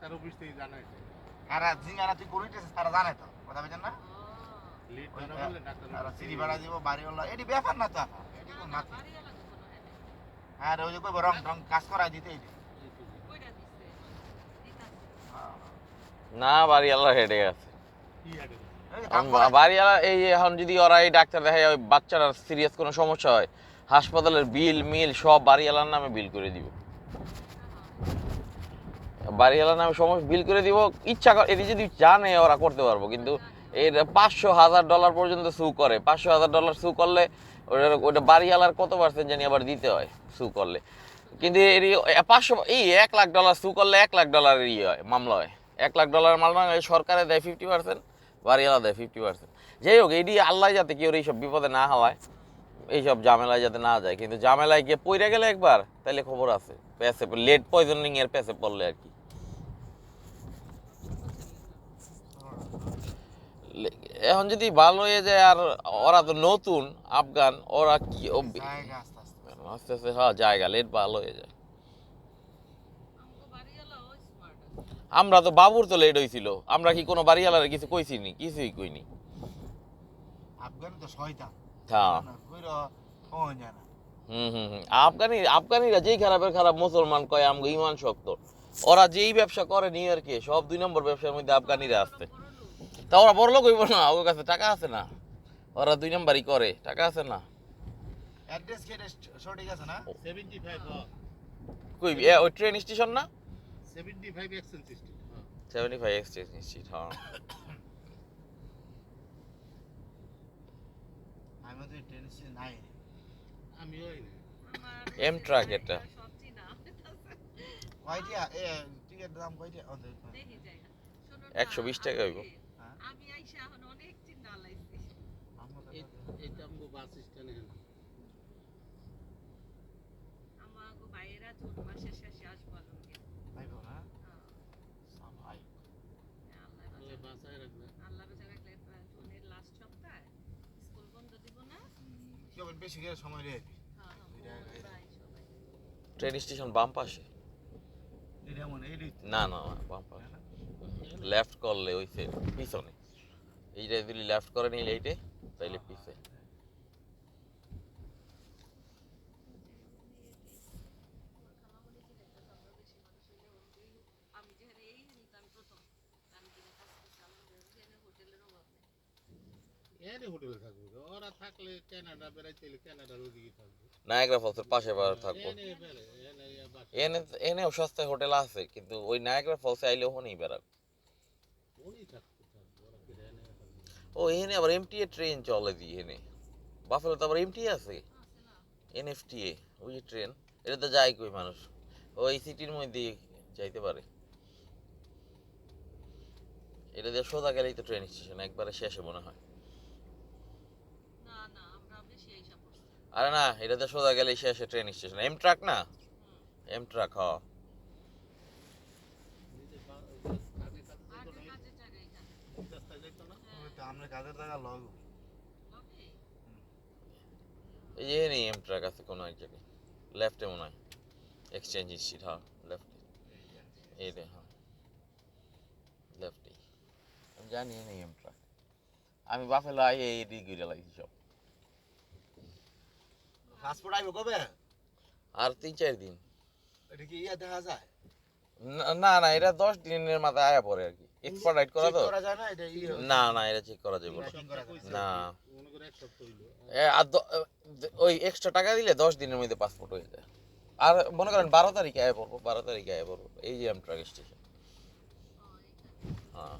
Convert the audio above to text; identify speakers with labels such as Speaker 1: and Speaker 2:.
Speaker 1: Doctor office থেকে জানাইছে
Speaker 2: আর জিঙ্গারা তুই করিতেছিস তারা জানে তো কথা বলছেন না
Speaker 1: লিড ধরা বললে ডাক্তার
Speaker 2: আর সিরি ভাড়া দিব বাড়িওয়ালা এটি ব্যাপার না তো আপা এটি কোন মাথা হ্যাঁ ওই যে কইব রং রং কাজ করাই দিতে এটি
Speaker 3: না বাড়িওয়ালা হেডে আছে
Speaker 1: কি হাটে
Speaker 3: বাড়িওয়ালা এই এখন যদি ওরা এই ডাক্তার দেখায় ওই বাচ্চাটার সিরিয়াস কোনো সমস্যা হয় হাসপাতালের বিল মিল সব বাড়িওয়ালার নামে বিল করে দিব বাড়িওয়ালার নামে সমস্ত বিল করে দিব ইচ্ছা এটি যদি জানে ওরা করতে পারবো কিন্তু এর $500,000 পর্যন্ত সু করে $500,000 সু করলে ওটা বাড়িওয়ালার কত পার্সেন্ট জানি আবার দিতে হয় সু করলে কিন্তু এর 1 লাখ ডলার সু করলে $1 লাখ ইয়ে হয় মামলা হয় $1 লাখ মামলা সরকারে দেয় 50%, বাড়িওয়ালা দেয় 50%। যাই হোক এটি আল্লাহ যাতে কেউ এইসব বিপদে না হওয়ায় এইসব ঝামেলায় যাতে না যায় কিন্তু ঝামেলায় গিয়ে পইরা গেলে একবার তাহলে খবর আছে প্যাসে লেড পয়জনিং এর প্যাসে পড়লে আর কি এখন যদি ভালো হয়ে যায় আর ওরা তো নতুন আফগান ওরা কি
Speaker 2: জায়গা আস্তে আস্তে
Speaker 3: আস্তে আস্তে হ্যাঁ জায়গা লেট ভালো হয়ে যায় আমরা তো বাবুর তো লেট হয়েছিল আমরা কি কোনো বাড়িওয়ালার কিছু কইছি নি কিছুই কইনি
Speaker 2: আফগান তো শয়তান
Speaker 3: হ্যাঁ
Speaker 2: কইরা কোন জানা
Speaker 3: আফগানিরা যেই খারাপের খারাপ মুসলমান কয় আমগো ইমান শক্ত ওরা যেই ব্যবসা করে নিউ ইয়র্কে সব 2 নম্বর ব্যবসার মধ্যে আফগানিরা আসছে তা ওরা বড় লোক হইব না ওর কাছে টাকা আছে না ওরা 2 নম্বরই করে টাকা আছে না
Speaker 2: অ্যাড্রেস কেটে সঠিক আছে না
Speaker 1: 75
Speaker 3: কই ওই ট্রেন স্টেশন না
Speaker 1: 75 এক্সচেঞ্জ সিস্টেম
Speaker 3: 75 এক্সচেঞ্জ স্ট্রিট হ্যাঁ
Speaker 2: আমি তো টেনশন নাই
Speaker 1: আমি ওই
Speaker 3: এম ট্রাক এটা
Speaker 2: কয়টা এ টিকেট দাম কয়টা ও দেখ
Speaker 3: 120 টাকা হইব
Speaker 4: আমি আইসা এখন অনেক চিন্তা লাইছি
Speaker 1: এটা আমগো বাস স্ট্যান্ডে
Speaker 4: আমাগো ভাইয়েরা জুন মাসের শেষে আসবো আলমগীর
Speaker 2: আইবো না সাফাই
Speaker 1: ওই বাসায় রাখবে
Speaker 4: আল্লাহ বেঁচে রাখলে জুনের লাস্ট সপ্তাহে স্কুল বন্ধ দিব না
Speaker 2: কি হবে বেশি করে সময় রে
Speaker 4: প্রায় সবাই
Speaker 3: ট্রেন স্টেশন বাম পাশে
Speaker 2: এটা মনে এই
Speaker 3: না না বাম পাশে লেফট করলে ওই সাইড পিছনে এইটা যদি লেফট করে নিলে এইটে তাইলে পিছে
Speaker 4: আমি যেখানে এই নিতাম প্রথম আমি কিনে কাজ করছি আলমগীর হোটেলের অভাব নেই
Speaker 1: এর হোটেলে থাকবে ওরা থাকলে কানাডা বেড়াইতে গেলে কানাডার ওদিকে থাকবে
Speaker 3: নায়াগ্রা ফলসের পাশে থাকবো
Speaker 1: এনে বেড়ে এনে বাস
Speaker 3: এনেও সস্তায় হোটেল আছে কিন্তু ওই নায়াগ্রা ফলসে আইলে ওখানেই বেড়াক
Speaker 1: ওই থাকবে ওরা কি এনে থাকবে
Speaker 3: ও এখানে আবার এমটিএ ট্রেন চলে দি এখানে বাফেলো তো আবার এমটিএ আছে এনএফটিএ ওই ট্রেন এটা তো যায় কই মানুষ ওই সিটির মধ্যে যাইতে পারে এটা দিয়ে সোজা গেলেই তো ট্রেন স্টেশন একবারে শেষে মনে হয়
Speaker 4: না না আমরা বেশি আইসা পড়ছি
Speaker 3: আরে না এটাতে সোজা গেলেই শেষে ট্রেন স্টেশন এম ট্রাক না এম ট্রাক হ
Speaker 4: আগে কাজের জায়গায় এখানে
Speaker 1: রাস্তায় যাইতো না
Speaker 2: তো আমরা কাজের টাকা লগ
Speaker 4: লগে
Speaker 3: এই যে নেই এম ট্রাক আছে কোনো এক জায়গায় লেফটে মনে হয় এক্সচেঞ্জ স্ট্রিট হ্যাঁ লেফটে এইটা হ্যাঁ লেফটে আমি জানি নেই এম ট্রাক আমি বাফেলো আই এই দিক ঘুরে লাগছি সব
Speaker 2: পাসপোর্ট আইবো কবে
Speaker 3: আর 3-4 দিন
Speaker 2: এটা কি ইয়া দেখা যায়
Speaker 3: না না এটা 10 দিনের মাথায় আয়া পড়ে আর কি এক্সপার্টাইট করা তো
Speaker 2: চেক করা যায় না এটা ই
Speaker 3: না না এটা চেক করা যাবে না
Speaker 2: চেক করা যায়
Speaker 3: না
Speaker 1: মনে করে এক সপ্তাহ হইলো
Speaker 3: ওই এক্সট্রা টাকা দিলে 10 দিনের মধ্যে পাসপোর্ট হয়ে যায় আর মনে করেন 12 তারিখে আয়া পড়বো 12 তারিখে আয়া পড়বো এই যে এম ট্রাক স্টেশন হ্যাঁ